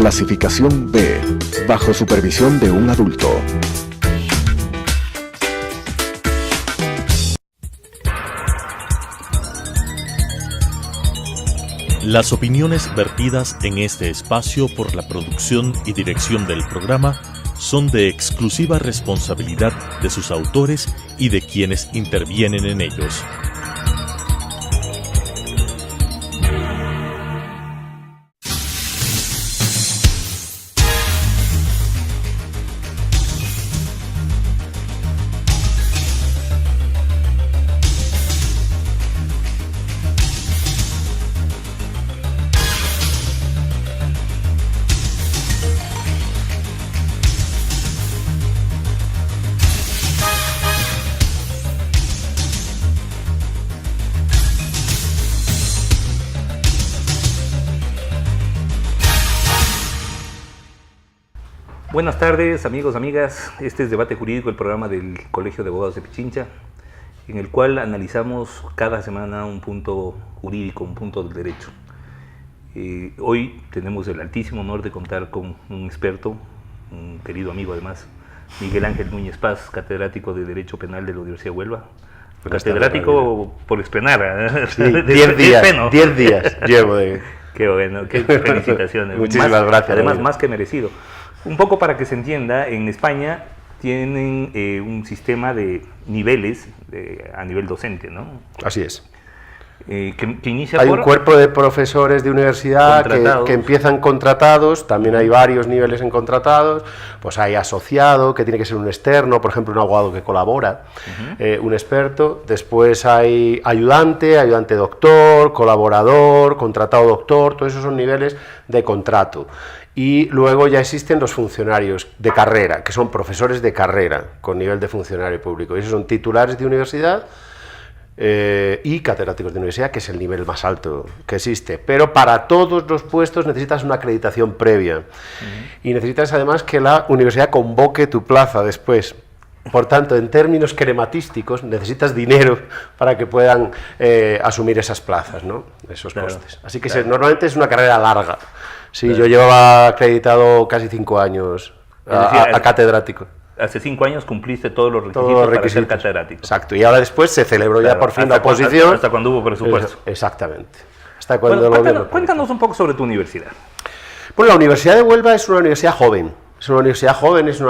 Clasificación B, bajo supervisión de un adulto. Las opiniones vertidas en este espacio por la producción y dirección del programa son de exclusiva responsabilidad de sus autores y de quienes intervienen en ellos. Buenas tardes, amigos, amigas. Este es Debate Jurídico, el programa del Colegio de Abogados de Pichincha, en el cual analizamos cada semana un punto jurídico, un punto del derecho. Hoy tenemos el altísimo honor de contar con un experto, un querido amigo además, Miguel Ángel Núñez Paz, catedrático de Derecho Penal de la Universidad de Huelva. Catedrático por expenar. Sí, 10 días llevo de... Qué bueno, qué felicitaciones. Muchísimas gracias. Además, más que merecido. Un poco para que se entienda, en España tienen un sistema de niveles a nivel docente, ¿no? Así es. Que inicia hay por un cuerpo de profesores de universidad que empiezan contratados, también hay varios niveles en contratados, pues hay asociado, que tiene que ser un externo, por ejemplo un abogado que colabora, un experto, después hay ayudante, ayudante doctor, colaborador, contratado doctor, todos esos son niveles de contrato. Y luego ya existen los funcionarios de carrera, que son profesores de carrera con nivel de funcionario público, y esos son titulares de universidad y catedráticos de universidad, que es el nivel más alto que existe. Pero para todos los puestos necesitas una acreditación previa y necesitas además que la universidad convoque tu plaza después. Por tanto, en términos crematísticos, necesitas dinero para que puedan asumir esas plazas, ¿no? Esos costes. Así que normalmente es una carrera larga. Sí, yo llevaba acreditado casi 5 años a catedrático. Hace 5 años cumpliste todos los requisitos para ser catedrático. Exacto, y ahora después se celebró ya por fin la oposición. Hasta cuando hubo presupuesto. Exactamente. Hasta cuando cuéntanos un poco sobre tu universidad. Bueno, la Universidad de Huelva es una universidad joven. Es una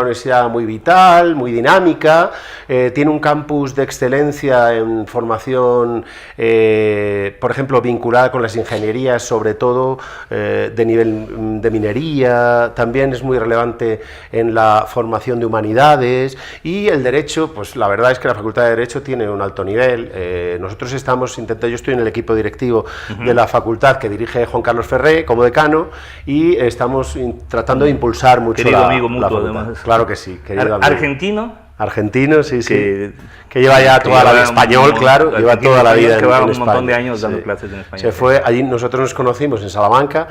universidad muy vital, muy dinámica, tiene un campus de excelencia en formación, por ejemplo, vinculada con las ingenierías, sobre todo de nivel de minería, también es muy relevante en la formación de humanidades, y el derecho, pues la verdad es que la Facultad de Derecho tiene un alto nivel. Nosotros estamos intentando, yo estoy en el equipo directivo de la facultad que dirige Juan Carlos Ferré como decano, y estamos tratando de impulsar mucho amigo mutuo, además. Claro que sí, querido amigo. Argentino, sí, que lleva ya toda la vida, español, claro, lleva toda la vida en España. Un montón de años dando clases en España. Se fue allí, nosotros nos conocimos en Salamanca,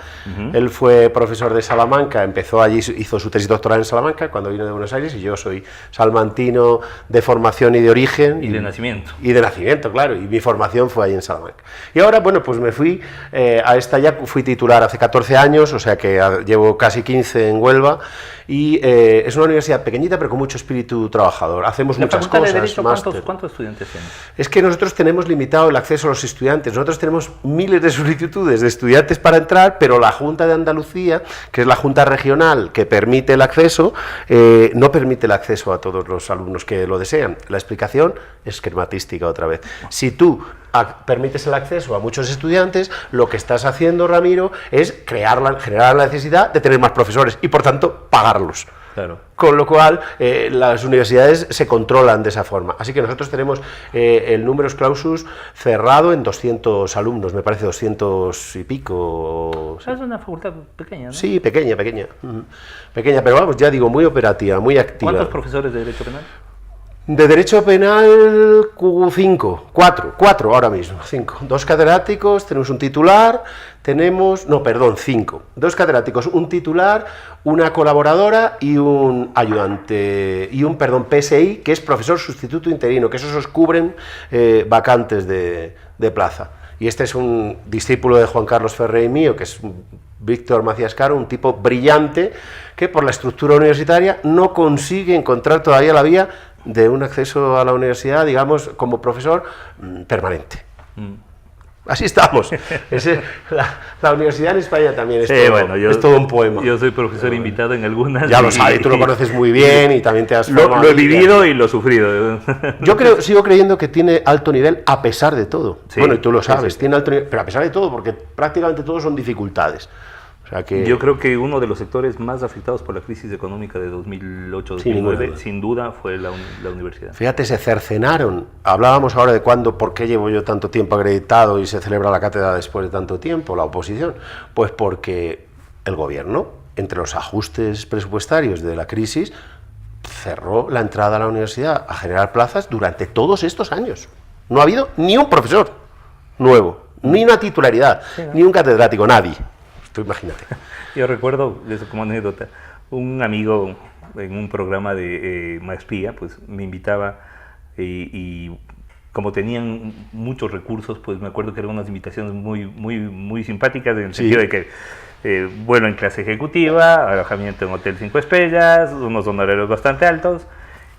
él fue profesor de Salamanca, empezó allí, hizo su tesis doctoral en Salamanca cuando vino de Buenos Aires, y yo soy salmantino de formación y de origen. Y de nacimiento. Y de nacimiento, claro, y mi formación fue allí en Salamanca. Y ahora, bueno, pues me fui a esta, ya fui titular hace 14 años, o sea que llevo casi 15 en Huelva, y es una universidad pequeñita pero con mucho espíritu trabajador. Hacemos muchas cosas. De Derecho, ¿cuántos estudiantes tienen? Es que nosotros tenemos limitado el acceso a los estudiantes. Nosotros tenemos miles de solicitudes de estudiantes para entrar, pero la Junta de Andalucía, que es la Junta Regional que permite el acceso, no permite el acceso a todos los alumnos que lo desean. La explicación es esquematística otra vez. Si tú permites el acceso a muchos estudiantes, lo que estás haciendo, Ramiro, es generar la necesidad de tener más profesores y, por tanto, pagarlos. Claro. Con lo cual, las universidades se controlan de esa forma. Así que nosotros tenemos el numerus clausus cerrado en 200 alumnos, me parece 200 y pico. Es una facultad pequeña, ¿no? Sí, pequeña. Pequeña, pero vamos, ya digo, muy operativa, muy activa. ¿Cuántos profesores de Derecho Penal? De Derecho Penal, 4 ahora mismo, 5. 2 catedráticos, tenemos un titular, 5. 2 catedráticos, un titular, una colaboradora y un ayudante, y un PSI, que es profesor sustituto interino, que esos cubren vacantes de plaza. Y este es un discípulo de Juan Carlos Ferrer y mío, que es Víctor Macías Caro, un tipo brillante que por la estructura universitaria no consigue encontrar todavía la vía de un acceso a la universidad, digamos, como profesor permanente. Así estamos. La universidad en España también es todo un poema. Yo soy profesor invitado en algunas. Ya lo sabes, tú lo conoces muy bien y también te has formado. Lo he vivido y lo he sufrido. Yo sigo creyendo que tiene alto nivel a pesar de todo. Sí, bueno, y tú lo sabes, tiene alto nivel, pero a pesar de todo, porque prácticamente todo son dificultades. O sea que... Yo creo que uno de los sectores más afectados por la crisis económica de 2008-2009, sin duda, fue la universidad. Fíjate, se cercenaron. Hablábamos ahora de por qué llevo yo tanto tiempo acreditado y se celebra la cátedra después de tanto tiempo, la oposición. Pues porque el gobierno, entre los ajustes presupuestarios de la crisis, cerró la entrada a la universidad a generar plazas durante todos estos años. No ha habido ni un profesor nuevo, ni una titularidad, ni un catedrático, nadie. Tú imagínate. Yo recuerdo, eso como anécdota, un amigo en un programa de maestría, pues me invitaba y como tenían muchos recursos, pues me acuerdo que eran unas invitaciones muy simpáticas en el sentido de que, vuelo en clase ejecutiva, alojamiento en hotel 5 estrellas, unos honorarios bastante altos,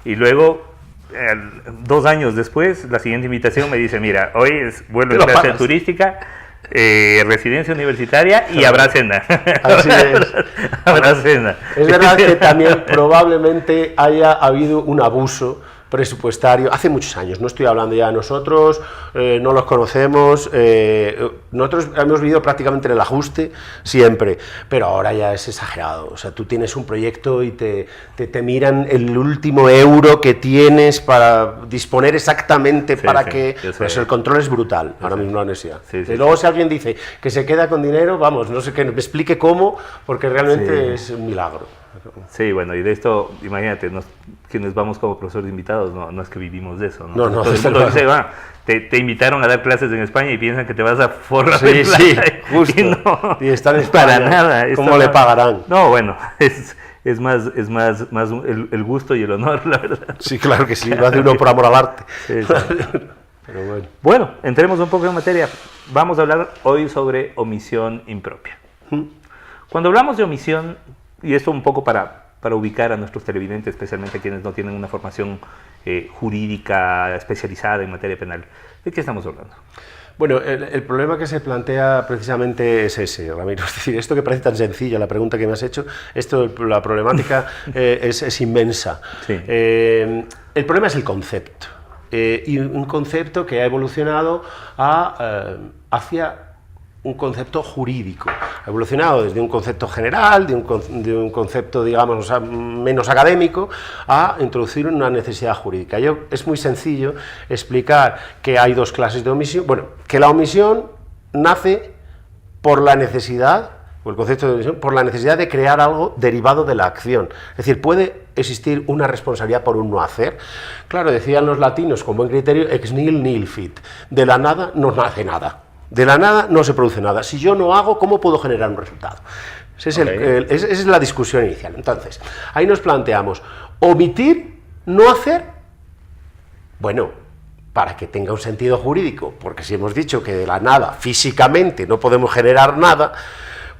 y luego 2 años después, la siguiente invitación me dice, mira, hoy es vuelo en clase turística, residencia universitaria y habrá cena. Así es. Habrá cena. Es verdad que también probablemente haya habido un abuso presupuestario hace muchos años, no estoy hablando ya de nosotros, no los conocemos, nosotros hemos vivido prácticamente en el ajuste siempre, pero ahora ya es exagerado. O sea, tú tienes un proyecto y te miran el último euro que tienes para disponer exactamente para que... Pues el control es brutal ahora mismo en la universidad. Y luego si alguien dice que se queda con dinero, vamos, no sé, que me explique cómo, porque realmente es un milagro. Sí, bueno, y de esto, imagínate, quienes vamos como profesores invitados, no es que vivimos de eso, ¿no? No, todo el mundo dice, te invitaron a dar clases en España y piensan que te vas a forrar de plata. Sí, justo. Y están en España. Para nada. ¿Cómo le pagarán? No, bueno, es más el gusto y el honor, la verdad. Sí, claro que sí, lo hace uno por amor al arte. Sí. Pero bueno, entremos un poco en materia. Vamos a hablar hoy sobre omisión impropia. Cuando hablamos de omisión, y esto un poco para ubicar a nuestros televidentes, especialmente a quienes no tienen una formación jurídica especializada en materia penal, ¿de qué estamos hablando? Bueno, el problema que se plantea precisamente es ese, Ramiro. Es decir, esto que parece tan sencilla, la pregunta que me has hecho, la problemática es inmensa. Sí. El problema es el concepto, y un concepto que ha evolucionado hacia un concepto jurídico. Ha evolucionado desde un concepto general, de un concepto, digamos, menos académico, a introducir una necesidad jurídica. Es muy sencillo explicar que hay 2 clases de omisión. Bueno, que la omisión nace por la necesidad, o el concepto de omisión, por la necesidad de crear algo derivado de la acción. Es decir, puede existir una responsabilidad por un no hacer. Claro, decían los latinos con buen criterio, ex nihil nihil fit. De la nada no nace nada. De la nada no se produce nada. Si yo no hago, ¿cómo puedo generar un resultado? Esa es la discusión inicial. Entonces, ahí nos planteamos, omitir, no hacer, bueno, para que tenga un sentido jurídico, porque si hemos dicho que de la nada, físicamente, no podemos generar nada,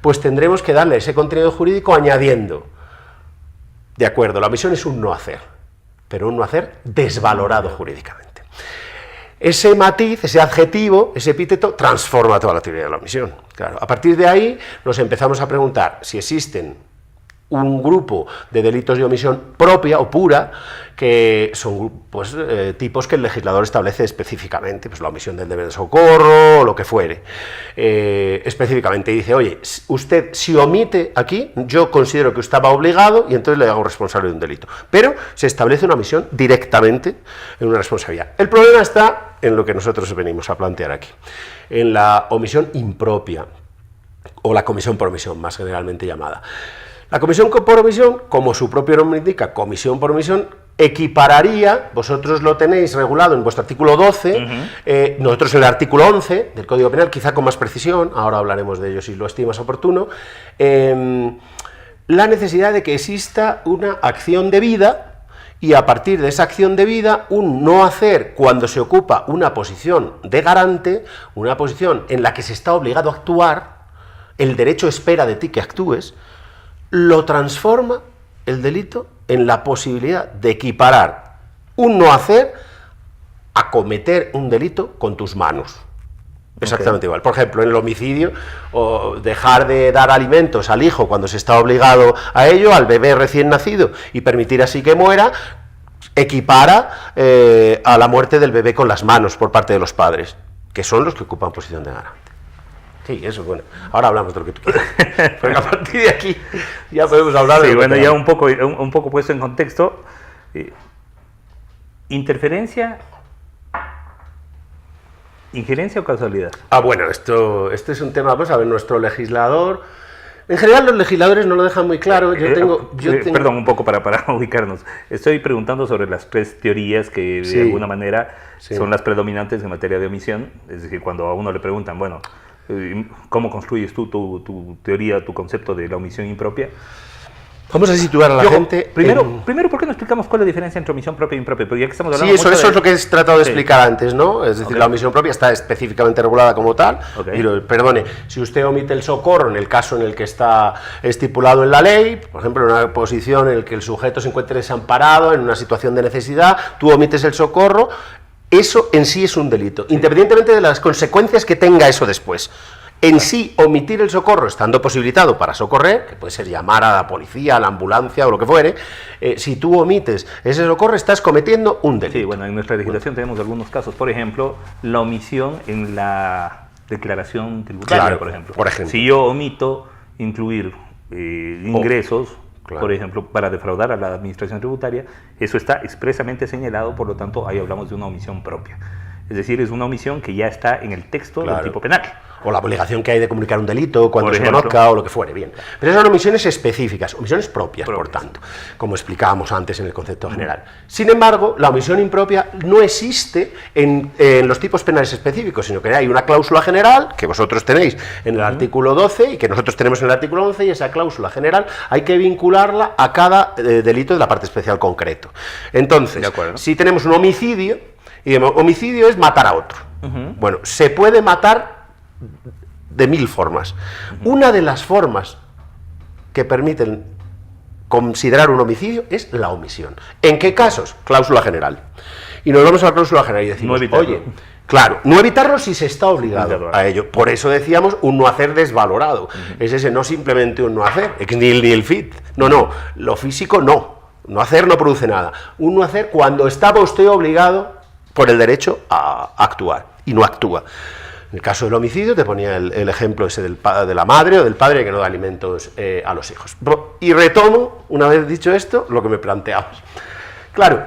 pues tendremos que darle ese contenido jurídico añadiendo, de acuerdo, la omisión es un no hacer, pero un no hacer desvalorado jurídicamente. Ese matiz, ese adjetivo, ese epíteto, transforma toda la teoría de la omisión. Claro, a partir de ahí nos empezamos a preguntar si existen un grupo de delitos de omisión propia o pura, que son pues, tipos que el legislador establece específicamente, pues la omisión del deber de socorro, o lo que fuere. Específicamente dice, oye, usted si omite aquí, yo considero que usted estaba obligado y entonces le hago responsable de un delito. Pero se establece una omisión directamente en una responsabilidad. El problema está en lo que nosotros venimos a plantear aquí, en la omisión impropia, o la comisión por omisión, más generalmente llamada. La comisión por omisión, como su propio nombre indica, comisión por omisión, equipararía, vosotros lo tenéis regulado en vuestro artículo 12, nosotros en el artículo 11 del Código Penal, quizá con más precisión, ahora hablaremos de ello si lo estimas oportuno, la necesidad de que exista una acción debida y a partir de esa acción de vida, un no hacer cuando se ocupa una posición de garante, una posición en la que se está obligado a actuar, el derecho espera de ti que actúes, lo transforma el delito en la posibilidad de equiparar un no hacer a cometer un delito con tus manos. Exactamente igual. Por ejemplo, en el homicidio, o dejar de dar alimentos al hijo cuando se está obligado a ello, al bebé recién nacido, y permitir así que muera, equipara a la muerte del bebé con las manos por parte de los padres, que son los que ocupan posición de garante. Sí, eso, bueno. Ahora hablamos de lo que tú quieras. Porque a partir de aquí ya podemos hablar de... Sí, bueno, ya un poco puesto en contexto. Interferencia... ¿Injerencia o causalidad? Bueno, este es un tema, pues a ver, nuestro legislador... En general los legisladores no lo dejan muy claro. Perdón, un poco para ubicarnos. Estoy preguntando sobre las 3 teorías que de alguna manera son las predominantes en materia de omisión. Es decir, cuando a uno le preguntan, bueno, ¿cómo construyes tú tu teoría, tu concepto de la omisión impropia? Vamos a situar a la gente... Primero, ¿por qué no explicamos cuál es la diferencia entre omisión propia e impropia? Porque ya que estamos hablando eso es lo que he tratado de explicar antes, ¿no? Es decir, la omisión propia está específicamente regulada como tal. Perdone, si usted omite el socorro en el caso en el que está estipulado en la ley, por ejemplo, en una posición en la que el sujeto se encuentre desamparado, en una situación de necesidad, tú omites el socorro, eso en sí es un delito, independientemente de las consecuencias que tenga eso después. En sí, omitir el socorro, estando posibilitado para socorrer, que puede ser llamar a la policía, a la ambulancia o lo que fuere, si tú omites ese socorro, estás cometiendo un delito. Sí, bueno, en nuestra legislación tenemos algunos casos. Por ejemplo, la omisión en la declaración tributaria, por ejemplo. Si yo omito incluir ingresos, por ejemplo, para defraudar a la administración tributaria, eso está expresamente señalado, por lo tanto, ahí hablamos de una omisión propia. Es decir, es una omisión que ya está en el texto del tipo penal. O la obligación que hay de comunicar un delito cuando se conozca o lo que fuere, bien. Pero esas son omisiones específicas, omisiones propias, por tanto, como explicábamos antes en el concepto general. Sin embargo, la omisión impropia no existe en los tipos penales específicos, sino que hay una cláusula general que vosotros tenéis en el artículo 12 y que nosotros tenemos en el artículo 11, y esa cláusula general hay que vincularla a cada delito de la parte especial concreto. Entonces, si tenemos un homicidio, y homicidio es matar a otro. Bueno, se puede matar de 1000 formas. Una de las formas que permiten considerar un homicidio es la omisión. ¿En qué casos? Cláusula general. Y nos vamos a la cláusula general y decimos, no evitarlo si se está obligado a ello. Por eso decíamos un no hacer desvalorado. Es ese, no simplemente un no hacer, ni el fit. No, lo físico no. No hacer no produce nada. Un no hacer cuando estaba usted obligado por el derecho a actuar y no actúa. En el caso del homicidio te ponía el ejemplo ese de la madre o del padre que no da alimentos a los hijos. Y retomo, una vez dicho esto, lo que me planteabas. Claro,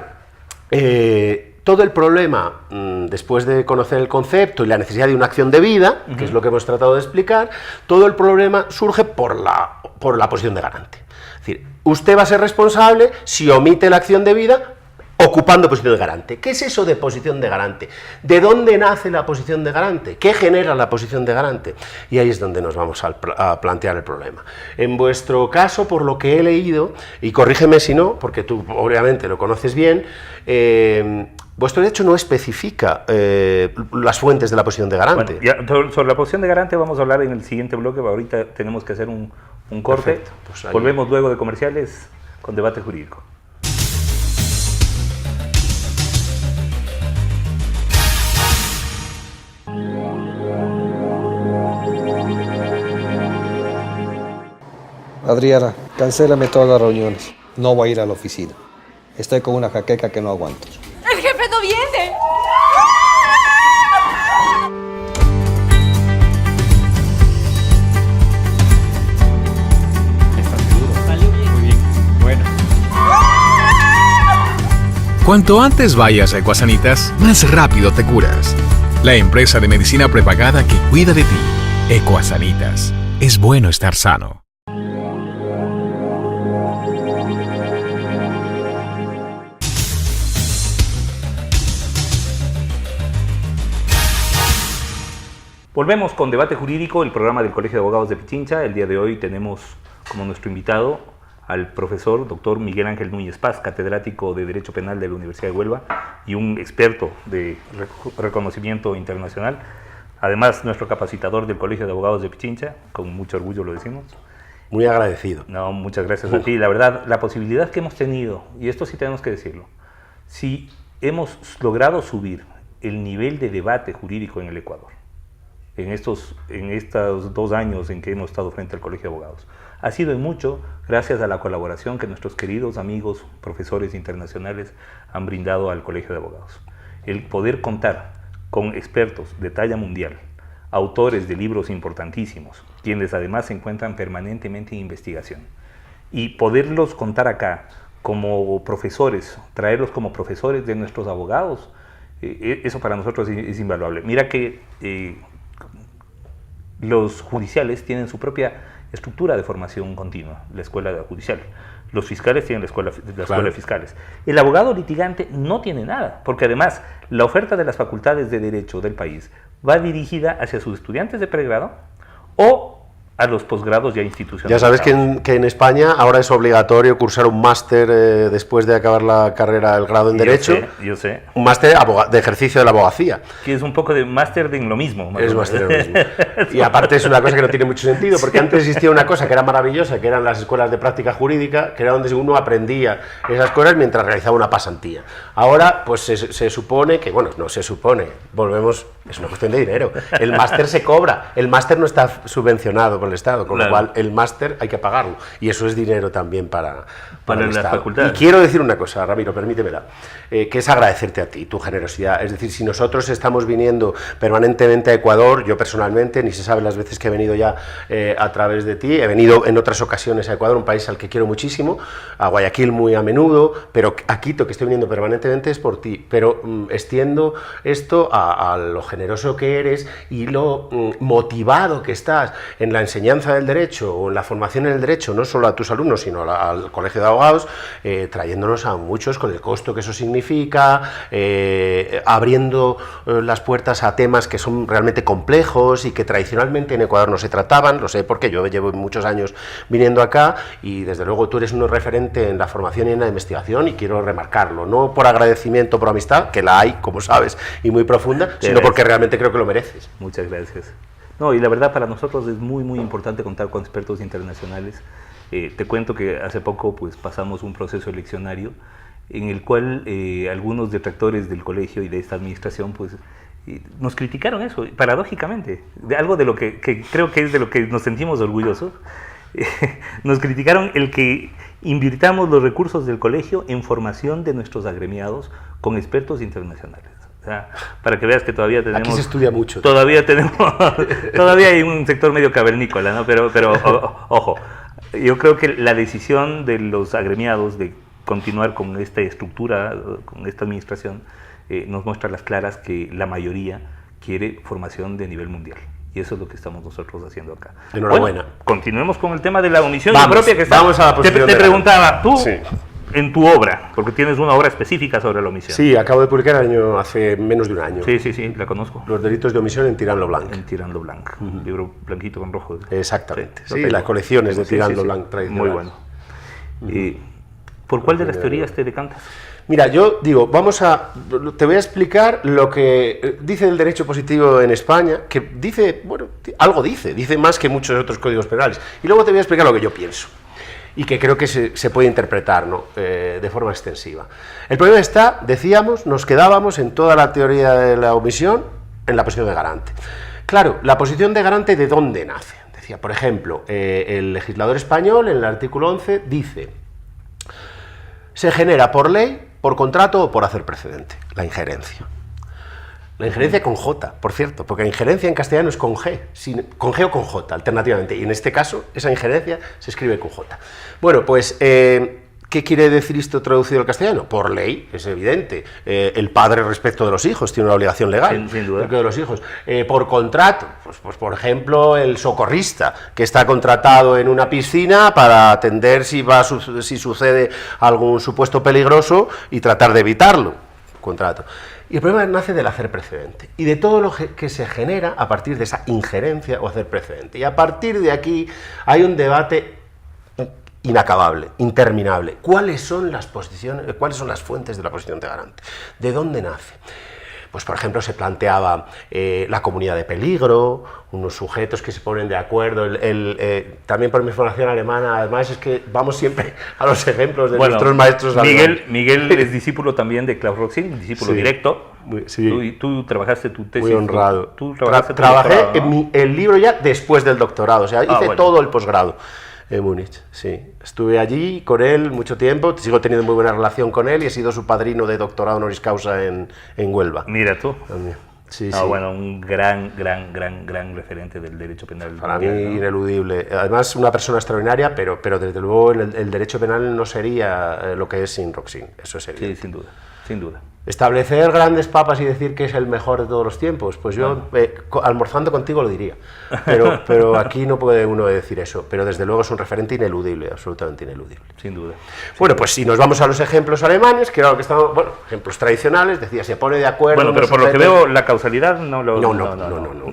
todo el problema, después de conocer el concepto y la necesidad de una acción de vida, que es lo que hemos tratado de explicar, todo el problema surge por la posición de garante. Es decir, usted va a ser responsable si omite la acción de vida ocupando posición de garante. ¿Qué es eso de posición de garante? ¿De dónde nace la posición de garante? ¿Qué genera la posición de garante? Y ahí es donde nos vamos a plantear el problema. En vuestro caso, por lo que he leído, y corrígeme si no, porque tú obviamente lo conoces bien, vuestro derecho no especifica las fuentes de la posición de garante. Bueno, sobre la posición de garante vamos a hablar en el siguiente bloque. Ahorita tenemos que hacer un corte. Pues volvemos luego de comerciales con Debate Jurídico. Adriana, cancélame todas las reuniones. No voy a ir a la oficina. Estoy con una jaqueca que no aguanto. ¡El jefe no viene! ¿Estás seguro? Salió bien. Muy bien. Bueno. Cuanto antes vayas a Ecuasanitas, más rápido te curas. La empresa de medicina prepagada que cuida de ti. Ecuasanitas. Es bueno estar sano. Volvemos con Debate Jurídico, el programa del Colegio de Abogados de Pichincha. El día de hoy tenemos como nuestro invitado al profesor doctor Miguel Ángel Núñez Paz, catedrático de Derecho Penal de la Universidad de Huelva y un experto de reconocimiento internacional. Además, nuestro capacitador del Colegio de Abogados de Pichincha, con mucho orgullo lo decimos. Muy agradecido. No, muchas gracias a ti. La verdad, la posibilidad que hemos tenido, y esto sí tenemos que decirlo, si hemos logrado subir el nivel de debate jurídico en el Ecuador, en estos 2 años en que hemos estado frente al Colegio de Abogados, ha sido en mucho gracias a la colaboración que nuestros queridos amigos, profesores internacionales han brindado al Colegio de Abogados. El poder contar con expertos de talla mundial, autores de libros importantísimos, quienes además se encuentran permanentemente en investigación, y poderlos contar acá como profesores, traerlos como profesores de nuestros abogados, eso para nosotros es invaluable. Mira que los judiciales tienen su propia estructura de formación continua, la escuela judicial. Los fiscales tienen la escuela de fiscales. El abogado litigante no tiene nada, porque además la oferta de las facultades de Derecho del país va dirigida hacia sus estudiantes de pregrado o a los posgrados ya institucionales. Ya sabes que en España ahora es obligatorio cursar un máster después de acabar la carrera, el grado en Derecho. Yo sé. Un máster de ejercicio de la abogacía. Que es un poco de máster en lo mismo. Es máster en lo mismo. Y aparte es una cosa que no tiene mucho sentido, porque antes existía una cosa que era maravillosa, que eran las escuelas de práctica jurídica, que era donde uno aprendía esas cosas mientras realizaba una pasantía. Ahora, pues se supone que, bueno, no se supone, volvemos, es una cuestión de dinero. El máster se cobra, el máster no está subvencionado por el Estado, con lo cual el máster hay que pagarlo, y eso es dinero también para el las Estado. facultades. Y quiero decir una cosa, Ramiro, permítemela, que es agradecerte a ti, tu generosidad. Es decir, si nosotros estamos viniendo permanentemente a Ecuador, yo personalmente, ni se sabe las veces que he venido ya a través de ti, he venido en otras ocasiones a Ecuador, un país al que quiero muchísimo, a Guayaquil muy a menudo, pero a Quito, que estoy viniendo permanentemente, es por ti. Pero extiendo esto a lo generoso que eres y lo motivado que estás en la enseñanza del derecho o en la formación en el derecho, no solo a tus alumnos, sino al Colegio de Abogados, trayéndonos a muchos con el costo que eso significa, abriendo las puertas a temas que son realmente complejos y que tradicionalmente en Ecuador no se trataban. Lo sé porque yo llevo muchos años viniendo acá y desde luego tú eres un referente en la formación y en la investigación, y quiero remarcarlo, no por agradecimiento, por amistad, que la hay, como sabes, y muy profunda, sino porque realmente creo que lo mereces. Muchas gracias. No, y la verdad para nosotros es muy importante contar con expertos internacionales. Te cuento que hace poco pues pasamos un proceso eleccionario en el cual algunos detractores del colegio y de esta administración pues nos criticaron eso, paradójicamente, de algo de lo que creo que es de lo que nos sentimos orgullosos. Nos criticaron el que invirtamos los recursos del colegio en formación de nuestros agremiados con expertos internacionales. O sea, para que veas que todavía tenemos... Aquí se estudia mucho. Todavía hay un sector medio cavernícola, ¿no? Pero ojo, yo creo que la decisión de los agremiados de continuar con esta estructura, con esta administración, nos muestra a las claras que la mayoría quiere formación de nivel mundial. Y eso es lo que estamos nosotros haciendo acá. Enhorabuena. Bueno, continuemos con el tema de la omisión propia que está. Vamos a la posición te preguntaba, tú, sí, en tu obra, porque tienes una obra específica sobre la omisión. Sí, acabo de publicar hace menos de un año. Sí, la conozco. Los delitos de omisión en Tirant lo Blanc. En Tirant lo Blanc, un libro blanquito con rojo. Exactamente. Sí, las colecciones de Tirant lo Blanc tradicionales. Muy bueno. ¿Por cuál de las teorías te decantas? Mira, yo digo, te voy a explicar lo que dice el derecho positivo en España, que dice, bueno, algo dice más que muchos otros códigos penales. Y luego te voy a explicar lo que yo pienso y que creo que se puede interpretar, ¿no? De forma extensiva. El problema está, decíamos, nos quedábamos en toda la teoría de la omisión en la posición de garante. Claro, la posición de garante, ¿de dónde nace? Decía, por ejemplo, el legislador español en el artículo 11 dice: se genera por ley, por contrato o por hacer precedente, la injerencia. La injerencia con J, por cierto, porque la injerencia en castellano es con G, con G o con J, alternativamente, y en este caso esa injerencia se escribe con J. Bueno, pues, ¿qué quiere decir esto traducido al castellano? Por ley, es evidente. El padre respecto de los hijos tiene una obligación legal. Sin duda. Respecto de los hijos. Por contrato, pues por ejemplo, el socorrista, que está contratado en una piscina para atender si sucede algún supuesto peligroso y tratar de evitarlo. Contrato. Y el problema nace del hacer precedente y de todo lo que se genera a partir de esa injerencia o hacer precedente. Y a partir de aquí hay un debate inacabable, interminable. ¿Cuáles son las posiciones, cuáles son las fuentes de la posición de garante? ¿De dónde nace? Pues, por ejemplo, se planteaba la comunidad de peligro, unos sujetos que se ponen de acuerdo, también por mi formación alemana, además es que vamos siempre a los ejemplos de nuestros maestros alemanes. Miguel es discípulo también de Klaus Roxin, discípulo directo. Sí. Tú trabajaste tu tesis. Muy honrado. Trabajé en el libro ya después del doctorado, o sea, hice todo el posgrado en Múnich, sí. Estuve allí con él mucho tiempo, sigo teniendo muy buena relación con él y he sido su padrino de doctorado honoris causa en Huelva. Mira tú. Sí, Bueno, un gran referente del derecho penal. Para mí, ineludible. Además, una persona extraordinaria, pero desde luego el derecho penal no sería lo que es sin Roxin, eso sería. Sí, sin duda. Establecer grandes papas y decir que es el mejor de todos los tiempos, pues yo, almorzando contigo lo diría, pero aquí no puede uno decir eso, pero desde luego es un referente ineludible, absolutamente ineludible. Sin duda. Bueno, pues si nos vamos a los ejemplos alemanes, que era lo que estamos, ejemplos tradicionales, decía, se pone de acuerdo... Bueno, pero por lo que veo, la causalidad no No,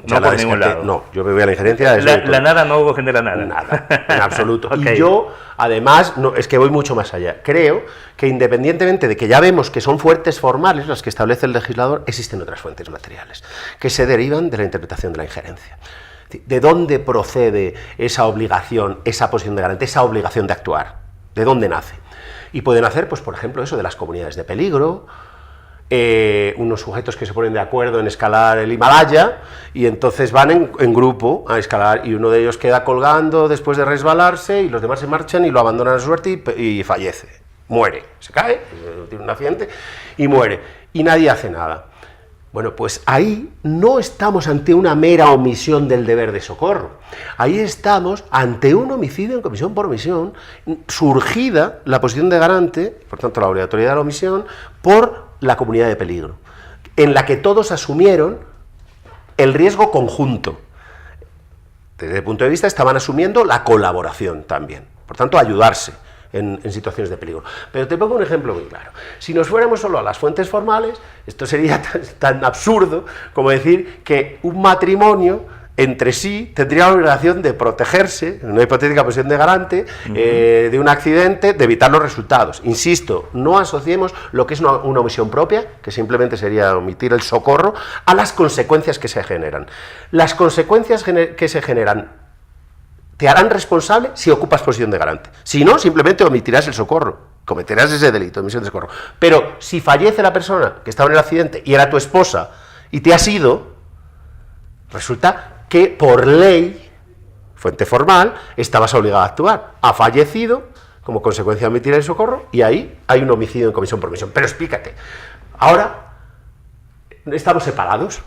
por ningún lado. No, yo me voy a la injerencia... La nada no genera nada. Nada, en absoluto. Okay. Y yo, además, es que voy mucho más allá. Creo que independientemente de que ya vemos que son fuentes formales las que establece el legislador, existen otras fuentes materiales que se derivan de la interpretación de la injerencia. ¿De dónde procede esa obligación, esa posición de garante, esa obligación de actuar? ¿De dónde nace? Y puede nacer, pues, por ejemplo, eso de las comunidades de peligro, unos sujetos que se ponen de acuerdo en escalar el Himalaya y entonces van en grupo a escalar y uno de ellos queda colgando después de resbalarse y los demás se marchan y lo abandonan a su suerte y fallece. Muere, se cae, tiene un accidente y muere, y nadie hace nada. Bueno, pues ahí no estamos ante una mera omisión del deber de socorro, ahí estamos ante un homicidio en comisión por omisión, surgida la posición de garante, por tanto la obligatoriedad de la omisión, por la comunidad de peligro, en la que todos asumieron el riesgo conjunto. Desde el punto de vista estaban asumiendo la colaboración también, por tanto ayudarse en situaciones de peligro. Pero te pongo un ejemplo muy claro. Si nos fuéramos solo a las fuentes formales, esto sería tan absurdo como decir que un matrimonio entre sí tendría la obligación de protegerse, en una hipotética posición de garante, de un accidente, de evitar los resultados. Insisto, no asociemos lo que es una omisión propia, que simplemente sería omitir el socorro, a las consecuencias que se generan. Las consecuencias que se generan te harán responsable si ocupas posición de garante. Si no, simplemente omitirás el socorro, cometerás ese delito de omisión de socorro. Pero si fallece la persona que estaba en el accidente y era tu esposa y te has ido, resulta que por ley, fuente formal, estabas obligado a actuar. Ha fallecido como consecuencia de omitir el socorro y ahí hay un homicidio en comisión por omisión. Pero explícate, ahora estamos separados.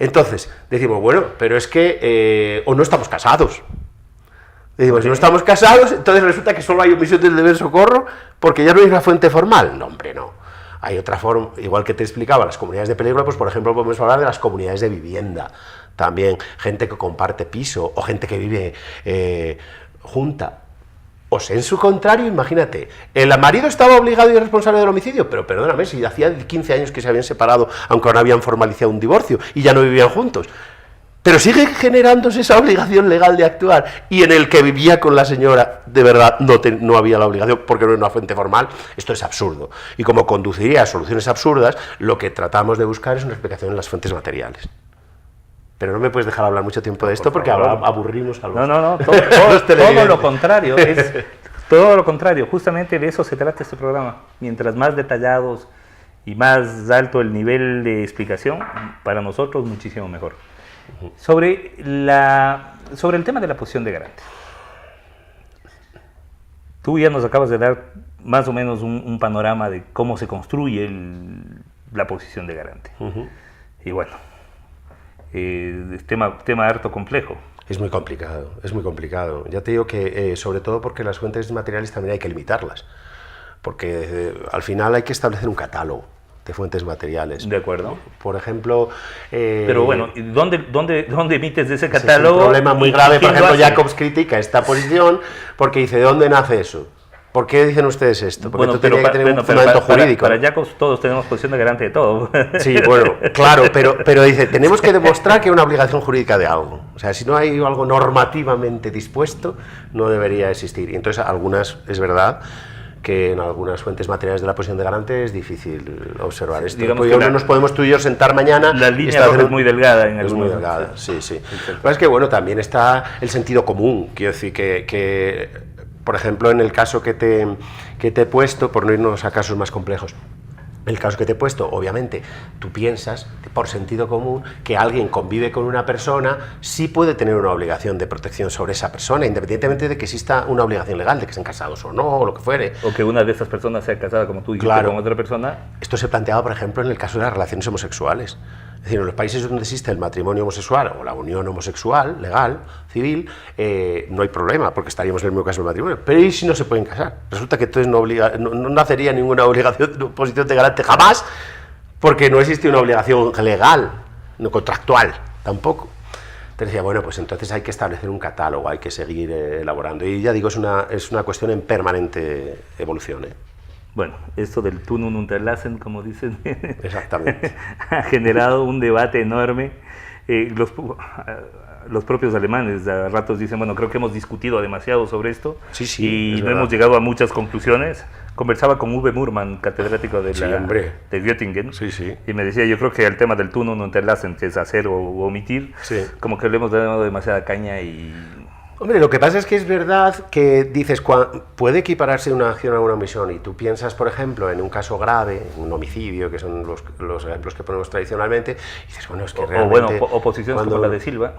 Entonces, decimos, bueno, pero es que, o no estamos casados. Decimos, si no estamos casados, entonces resulta que solo hay omisión del deber de socorro porque ya no hay una fuente formal. No, hombre, no. Hay otra forma, igual que te explicaba, las comunidades de peligro, pues por ejemplo podemos hablar de las comunidades de vivienda, también gente que comparte piso o gente que vive junta. O sea, en su contrario, imagínate, el marido estaba obligado y responsable del homicidio, pero perdóname, si hacía 15 años que se habían separado, aunque no habían formalizado un divorcio y ya no vivían juntos, pero sigue generándose esa obligación legal de actuar, y en el que vivía con la señora, de verdad, no había la obligación, porque no era una fuente formal. Esto es absurdo, y como conduciría a soluciones absurdas, lo que tratamos de buscar es una explicación en las fuentes materiales. Pero no me puedes dejar hablar mucho tiempo de esto porque aburrimos a los... No, todo lo contrario, todo lo contrario, justamente de eso se trata este programa. Mientras más detallados y más alto el nivel de explicación, para nosotros muchísimo mejor. Sobre el tema de la posición de garante. Tú ya nos acabas de dar más o menos un panorama de cómo se construye la posición de garante. Y bueno, es tema harto complejo. Es muy complicado, es muy complicado. Ya te digo que sobre todo porque las fuentes materiales también hay que limitarlas, porque al final hay que establecer un catálogo de fuentes materiales. De acuerdo. Por ejemplo... Pero bueno, ¿dónde emites ese catálogo? Es un problema muy grave. Por ejemplo, Jacobs critica esta posición porque dice, ¿de dónde nace eso? ¿Por qué dicen ustedes esto? Porque Bueno, esto tenía que tener un fundamento jurídico. Para Jacobs todos tenemos posición de garante de todo. Sí, bueno, claro, pero dice, tenemos que demostrar que hay una obligación jurídica de algo. O sea, si no hay algo normativamente dispuesto, no debería existir. Y entonces, es verdad que en algunas fuentes materiales de la posición de garante es difícil observar esto. Pues no nos podemos tú y yo sentar mañana... La línea roja es muy delgada. Es muy delgada, sí. Pero es que, bueno, también está el sentido común. Quiero decir que por ejemplo, en el caso que te he puesto, por no irnos a casos más complejos, el caso que te he puesto, obviamente, tú piensas, por sentido común, que alguien convive con una persona, sí puede tener una obligación de protección sobre esa persona, independientemente de que exista una obligación legal, de que estén casados o no, o lo que fuere. O que una de estas personas sea casada como tú y claro, con otra persona. Esto se planteaba, por ejemplo, en el caso de las relaciones homosexuales. Es decir, en los países donde existe el matrimonio homosexual o la unión homosexual, legal, civil, no hay problema, porque estaríamos en el mismo caso del matrimonio. Pero ¿y si no se pueden casar? Resulta que entonces no nacería ninguna obligación, posición de garante jamás, porque no existe una obligación legal, no contractual, tampoco. Entonces decía, bueno, pues entonces hay que establecer un catálogo, hay que seguir elaborando. Y ya digo, es una cuestión en permanente evolución, ¿eh? Bueno, esto del Tun und Unterlassen, como dicen, exactamente, ha generado un debate enorme. Los propios alemanes a ratos dicen, bueno, creo que hemos discutido demasiado sobre esto y no hemos llegado a muchas conclusiones. Conversaba con Uwe Murmann, catedrático de Göttingen, y me decía, yo creo que el tema del Tun und Unterlassen, que es hacer o omitir, como que le hemos dado demasiada caña y... Hombre, lo que pasa es que es verdad que dices, puede equipararse una acción a una omisión, y tú piensas, por ejemplo, en un caso grave, un homicidio, que son los ejemplos que ponemos tradicionalmente, y dices, bueno, es que realmente... O bueno, oposiciones como la de Silva.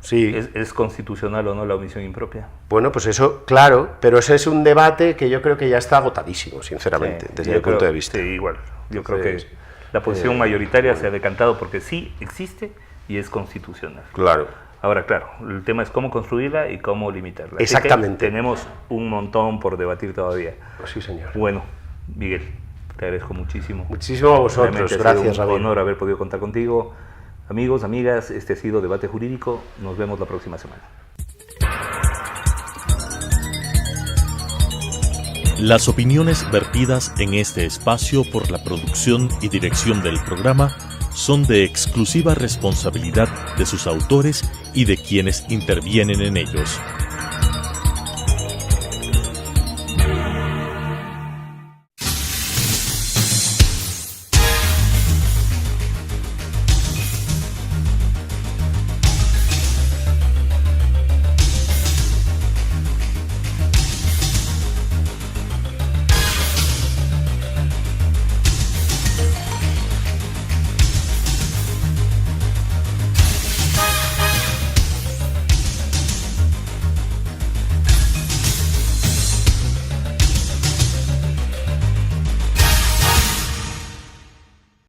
Sí. ¿Es constitucional o no la omisión impropia? Bueno, pues eso, claro, pero ese es un debate que yo creo que ya está agotadísimo, sinceramente, desde mi punto de vista. Sí, igual. Yo creo que la posición mayoritaria se ha decantado porque sí existe y es constitucional. Claro. Ahora, claro, el tema es cómo construirla y cómo limitarla. Exactamente. Tenemos un montón por debatir todavía. Pues sí, señor. Bueno, Miguel, te agradezco muchísimo. Muchísimo a vosotros, gracias, Rabín. Un honor haber podido contar contigo. Amigos, amigas, este ha sido Debate Jurídico. Nos vemos la próxima semana. Las opiniones vertidas en este espacio por la producción y dirección del programa son de exclusiva responsabilidad de sus autores y de quienes intervienen en ellos.